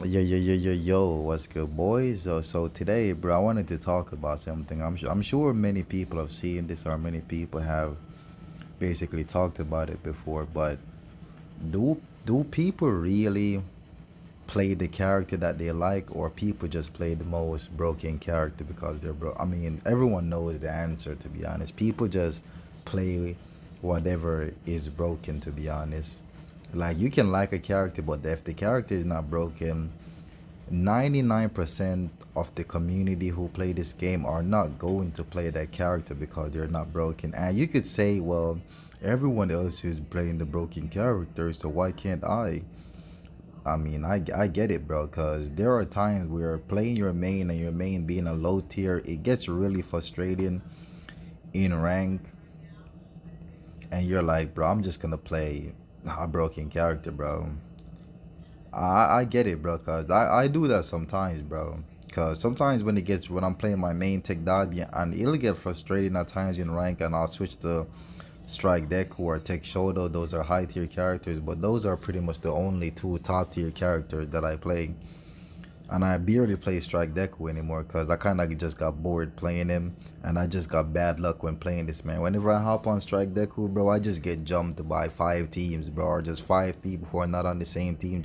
Yo, what's good, boys? So today, bro, I wanted to talk about something. I'm sure many people have seen this, or many people have basically talked about it before. But do people really play the character that they like, or people just play the most broken character because they're broke? I mean, everyone knows the answer. To be honest, people just play whatever is broken. To be honest, like you can like a character, but if the character is not broken, 99% of the community who play this game are not going to play that character because they're not broken. And you could say, well, everyone else is playing the broken character, so why can't I? I mean, I get it, bro, because there are times where playing your main and your main being a low tier, it gets really frustrating in rank. And you're like, bro, I'm just gonna play a broken character, bro. I get it, bro, cause I do that sometimes, bro. Cause sometimes when I'm playing my main tech Dobby, and it'll get frustrating at times in rank, and I'll switch to strike Deku or tech Shoto. Those are high tier characters, but those are pretty much the only two top tier characters that I play. And I barely play Strike Deku anymore because I kind of just got bored playing him, and I just got bad luck when playing this man. Whenever I hop on Strike Deku, bro, I just get jumped by five teams, bro, or just five people who are not on the same team.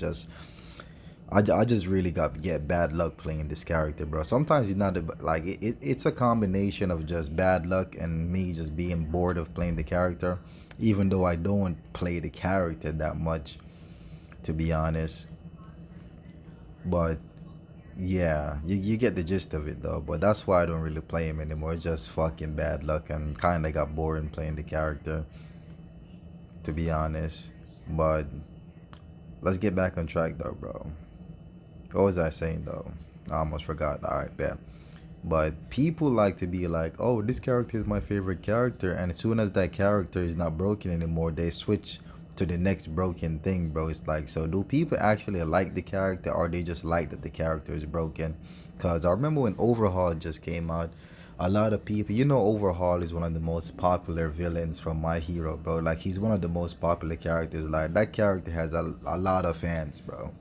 I just really get bad luck playing this character, bro. Sometimes it's not like it's a combination of just bad luck and me just being bored of playing the character, even though I don't play the character that much, to be honest. But yeah, you get the gist of it though. But that's why I don't really play him anymore. It's just fucking bad luck, and kind of got bored playing the character, to be honest. But let's get back on track though, bro. What was I saying though? I almost forgot. All right, bet. But people like to be like, oh, this character is my favorite character, and as soon as that character is not broken anymore, they switch to the next broken thing, bro. It's like, so do people actually like the character, or they just like that the character is broken? Cause I remember when Overhaul just came out, a lot of people, Overhaul is one of the most popular villains from My Hero, bro. Like he's one of the most popular characters. Like that character has a lot of fans, bro.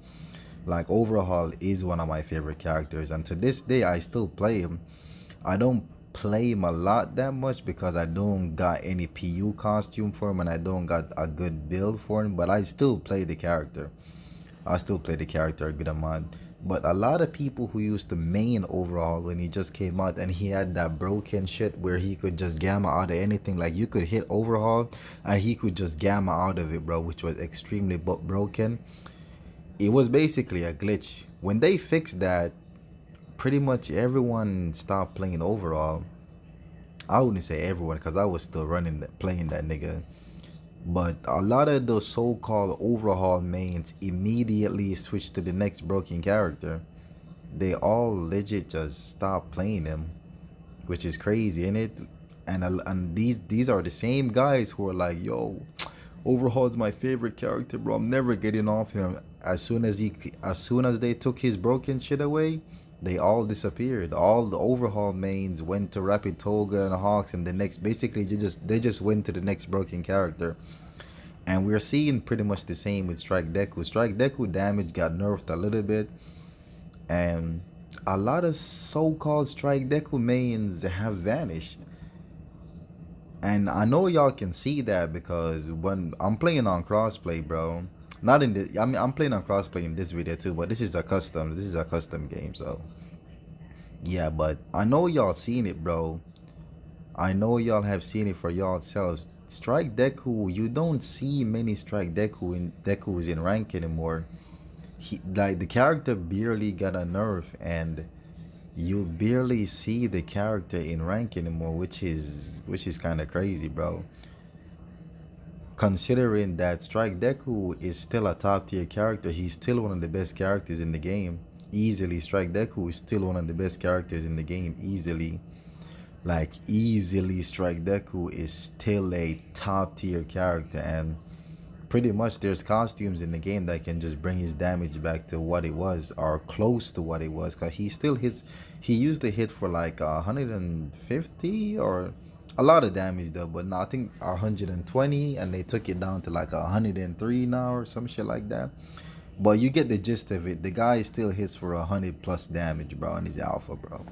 Like Overhaul is one of my favorite characters, and to this day I still play him. I don't play him a lot that much because I don't got any PU costume for him, and I don't got a good build for him, but I still play the character. I still play the character a good amount. But a lot of people who used to main Overhaul when he just came out, and he had that broken shit where he could just gamma out of anything. Like you could hit Overhaul and he could just gamma out of it, bro, which was extremely broken. It was basically a glitch. When they fixed that, pretty much everyone stopped playing Overhaul. I wouldn't say everyone because I was still playing that nigga. But a lot of those so-called Overhaul mains immediately switched to the next broken character. They all legit just stopped playing him, which is crazy, ain't it? And these are the same guys who are like, yo, Overhaul's my favorite character, bro. I'm never getting off him. As soon as they took his broken shit away, they all disappeared. All the Overhaul mains went to Rapid Toga and Hawks, and the next, basically, they just went to the next broken character. And we're seeing pretty much the same with Strike Deku. Strike Deku damage got nerfed a little bit, and a lot of so-called Strike Deku mains have vanished. And I know y'all can see that because when I'm playing on crossplay, bro. Not in the, I mean, I'm playing on crossplay in this video too, but this is a custom game, so yeah. But I know y'all seen it, bro. I know y'all have seen it for yourselves. Strike Deku, you don't see many Strike Dekus in rank anymore. He, like, the character barely got a nerf, and you barely see the character in rank anymore, which is kind of crazy, bro. Considering that Strike Deku is still a top tier character, he's still one of the best characters in the game. Easily, Strike Deku is still one of the best characters in the game. Easily. Like, easily, Strike Deku is still a top tier character. And pretty much there's costumes in the game that can just bring his damage back to what it was, or close to what it was. Because he still hits, he used to hit for like 150 or a lot of damage though, but now I think 120, and they took it down to like 103 now or some shit like that. But you get the gist of it. The guy still hits for 100 plus damage, bro, in his alpha, bro.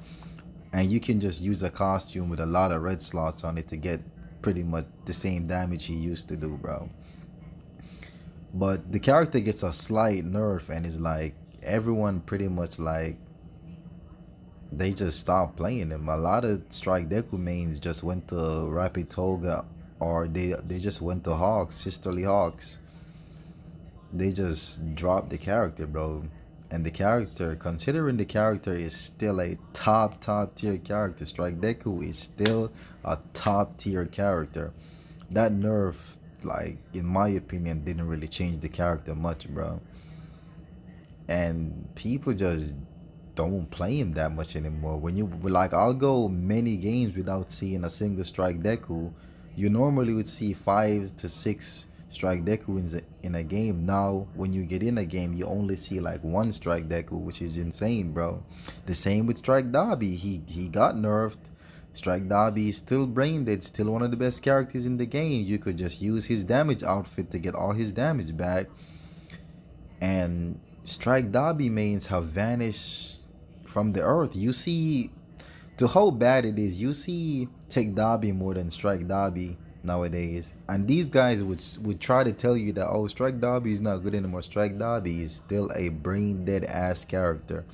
And you can just use a costume with a lot of red slots on it to get pretty much the same damage he used to do, bro. But the character gets a slight nerf, and it's like everyone pretty much like they just stopped playing him. A lot of Strike Deku mains just went to Rapid Toga, or they just went to Hawks, Sisterly Hawks. They just dropped the character, bro. And the character, considering the character is still a top tier character, Strike Deku is still a top tier character. That nerf, like in my opinion, didn't really change the character much, bro. And people just don't play him that much anymore. When you like, I'll go many games without seeing a single Strike Deku. You normally would see 5 to 6 Strike Deku in a game. Now, when you get in a game, you only see like one Strike Deku, which is insane, bro. The same with Strike Dobby. He got nerfed. Strike Dobby is still brain dead, still one of the best characters in the game. You could just use his damage outfit to get all his damage back. And Strike Dobby mains have vanished from the earth. You see, to how bad it is, you see Take Dobby more than Strike Dobby nowadays. And these guys would try to tell you that, oh, Strike Dobby is not good anymore. Strike Dobby is still a brain dead ass character.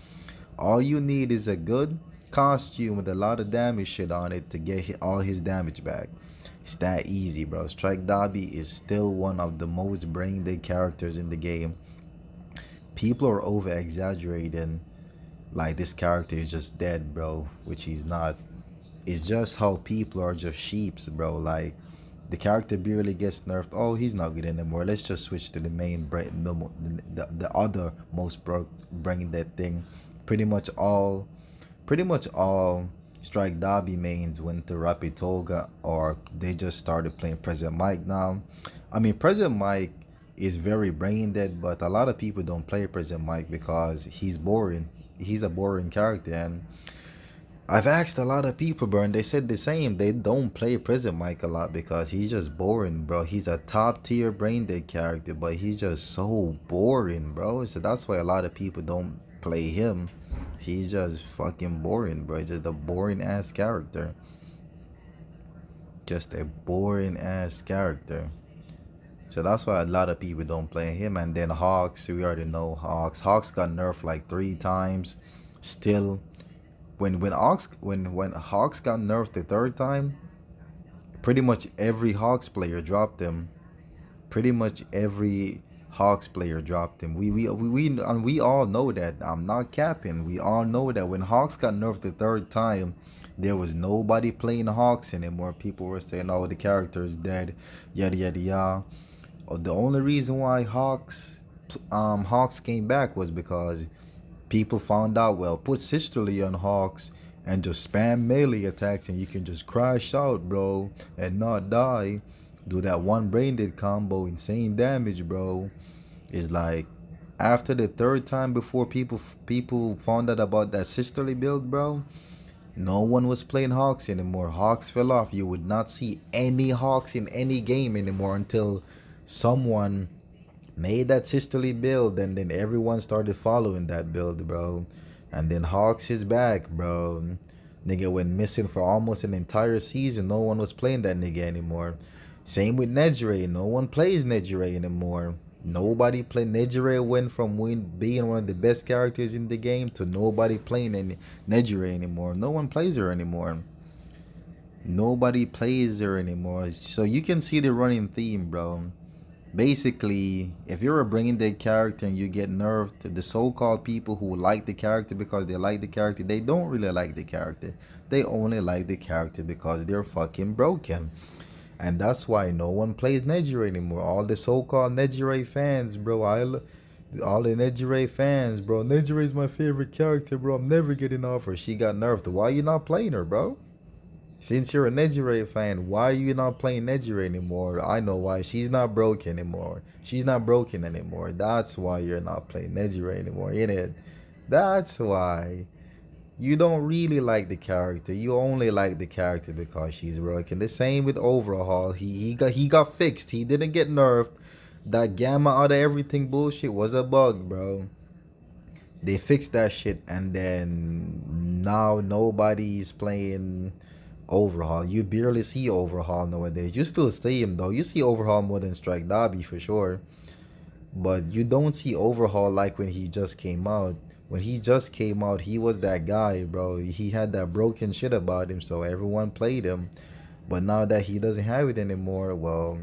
All you need is a good costume with a lot of damage shit on it to get all his damage back. It's that easy, bro. Strike Dobby is still one of the most brain dead characters in the game. People are over exaggerating like this character is just dead, bro, which he's not. It's just how people are just sheeps, bro. Like, the character barely gets nerfed. Oh, he's not good anymore. Let's just switch to the main the other most brain dead thing. Pretty much all Strike Dobby mains went to Rapid Toga, or they just started playing Present Mike now. I mean, Present Mike is very brain dead, but a lot of people don't play Present Mike because he's boring. He's a boring character, and I've asked a lot of people, bro, and they said the same. They don't play Present Mike a lot because he's just boring, bro. He's a top tier brain dead character, but he's just so boring, bro. So that's why a lot of people don't play him. He's just fucking boring, bro. He's just a boring ass character. Just a boring ass character. So that's why a lot of people don't play him. And then Hawks, we already know Hawks. Hawks got nerfed like 3 times. Still, when Hawks got nerfed the 3rd time, pretty much every Hawks player dropped him. Pretty much every Hawks player dropped him. We all know that. I'm not capping. We all know that when Hawks got nerfed the 3rd time, there was nobody playing Hawks anymore. People were saying, "Oh, the character is dead," yada yada yada. The only reason why Hawks came back was because people found out, well, put Sisterly on Hawks and just spam melee attacks and you can just crash out, bro, and not die. Do that one brain dead combo, insane damage, bro. It's like after the 3rd time, before people found out about that Sisterly build, bro, no one was playing Hawks anymore. Hawks fell off. You would not see any Hawks in any game anymore until someone made that Sisterly build, and then everyone started following that build, bro. And then Hawks is back, bro. Nigga went missing for almost an entire season. No one was playing that nigga anymore. Same with Nejire. No one plays Nejire anymore. Nobody play Nejire. Went from being one of the best characters in the game to nobody playing any Nejire anymore. No one plays her anymore. Nobody plays her anymore. So you can see the running theme, bro. Basically, if you're a brain dead character and you get nerfed, the so-called people who like the character because they like the character, they don't really like the character. They only like the character because they're fucking broken. And that's why no one plays Nejire anymore. All the so-called Nejire fans, bro. All the Nejire fans, bro. Nejire is my favorite character, bro. I'm never getting off her. She got nerfed. Why are you not playing her, bro? Since you're a Nejire fan, why are you not playing Nejire anymore? I know why. She's not broken anymore. She's not broken anymore. That's why you're not playing Nejire anymore, innit? That's why. You don't really like the character. You only like the character because she's broken. The same with Overhaul. He got fixed. He didn't get nerfed, That gamma out of everything bullshit was a bug, bro. They fixed that shit, and then now nobody's playing Overhaul. You barely see Overhaul nowadays. You still see him though. You see Overhaul more than Strike Dobby for sure. But you don't see Overhaul like when he just came out. When he just came out, he was that guy, bro. He had that broken shit about him, so everyone played him. But now that he doesn't have it anymore, well,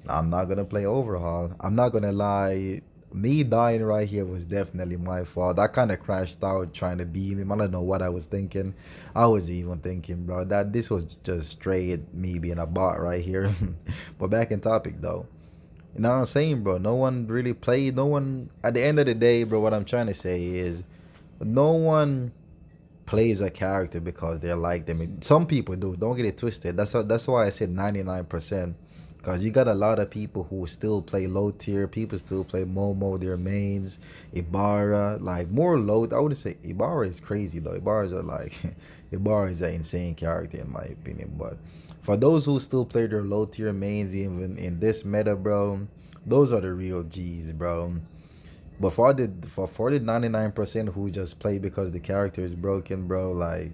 I'm not gonna play Overhaul. I'm not gonna lie. Me dying right here was definitely my fault. I kind of crashed out trying to beam him. I don't know what I was thinking. I was even thinking, bro, that this was just straight me being a bot right here. But back in topic though. You know what I'm saying, bro? No one really played. No one. At the end of the day, bro, what I'm trying to say is, no one plays a character because they like them. Some people do. Don't get it twisted. That's why I said 99%. Because you got a lot of people who still play low tier. People still play Momo, their mains, Ibarra. Like, more low. I wouldn't say Ibarra is crazy, though. Ibarra's are like, Ibarra is an insane character, in my opinion. But for those who still play their low tier mains, even in this meta, bro, those are the real G's, bro. But for the 99% who just play because the character is broken, bro, like,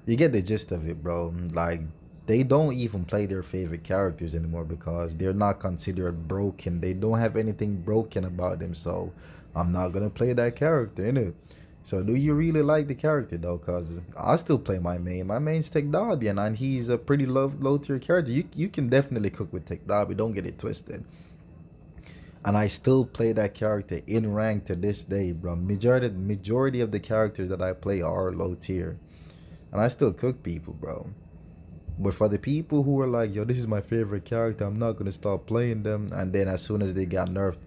you get the gist of it, bro. Like, they don't even play their favorite characters anymore because they're not considered broken. They don't have anything broken about them, so I'm not gonna play that character, innit? So do you really like the character though? Cause I still play my main. My main's Tech Dobby, and he's a pretty low tier character. You can definitely cook with Tech Dobby. Don't get it twisted. And I still play that character in rank to this day, bro. Majority of the characters that I play are low tier, and I still cook people, bro. But for the people who are like, yo, this is my favorite character, I'm not gonna stop playing them, and then as soon as they got nerfed,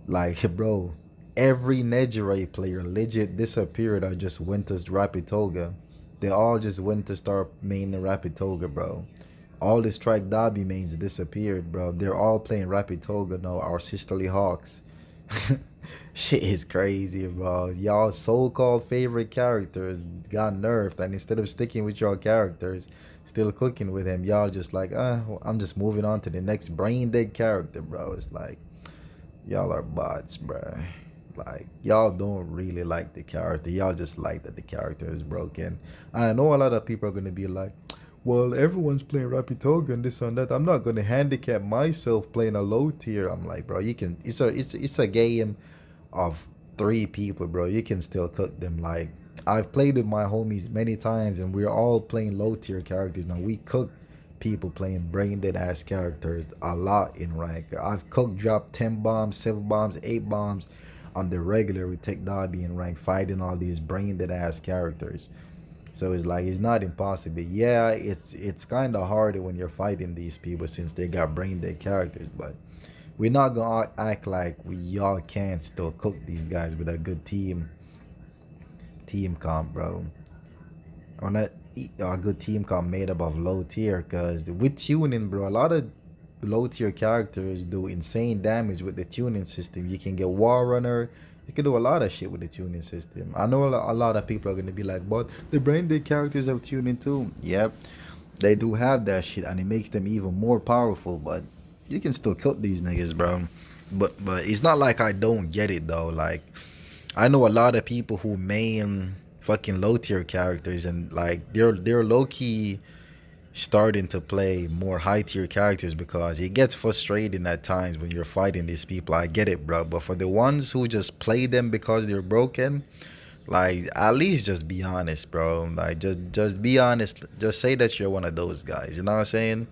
like, bro, every Nejire player legit disappeared or just went to Rapid Toga. They all just went to start maining Rapid Toga, bro. All the Strike Dobby mains disappeared, bro. They're all playing Rapid Toga now, our sisterly Hawks. Shit is crazy, bro. Y'all so-called favorite characters got nerfed, and instead of sticking with your characters, still cooking with him, y'all just like, I'm just moving on to the next brain dead character, bro. It's like, y'all are bots, bro. Like, y'all don't really like the character. Y'all just like that the character is broken. I know a lot of people are gonna be like, well, everyone's playing Rapitoga and this and that. I'm not gonna handicap myself playing a low tier. I'm like, bro, you can. It's a game of three people, bro. You can still cook them. Like, I've played with my homies many times, and we're all playing low tier characters. Now we cook people playing brain dead ass characters a lot in rank. I've cooked dropped 10 bombs, 7 bombs, 8 bombs on the regular with Tech Dobby in rank, fighting all these brain dead ass characters. So it's like, it's not impossible. Yeah, it's kind of harder when you're fighting these people since they got brain dead characters, but we're not gonna act like we y'all can't still cook these guys with a good team comp, bro. Or not a good team comp made up of low tier, because with tuning, bro, a lot of low tier characters do insane damage with the tuning system. You can get War Runner. You can do a lot of shit with the tuning system. I know a lot of people are gonna be like, but the brain dead characters have tuning too. Yep, they do have that shit, and it makes them even more powerful. But you can still kill these niggas, bro. But it's not like I don't get it though. Like, I know a lot of people who main fucking low tier characters, and like they're low key starting to play more high tier characters because it gets frustrating at times when you're fighting these people. I get it, bro. But for the ones who just play them because they're broken, like, at least just be honest, bro. Like, just be honest. Just say that you're one of those guys. You know what I'm saying?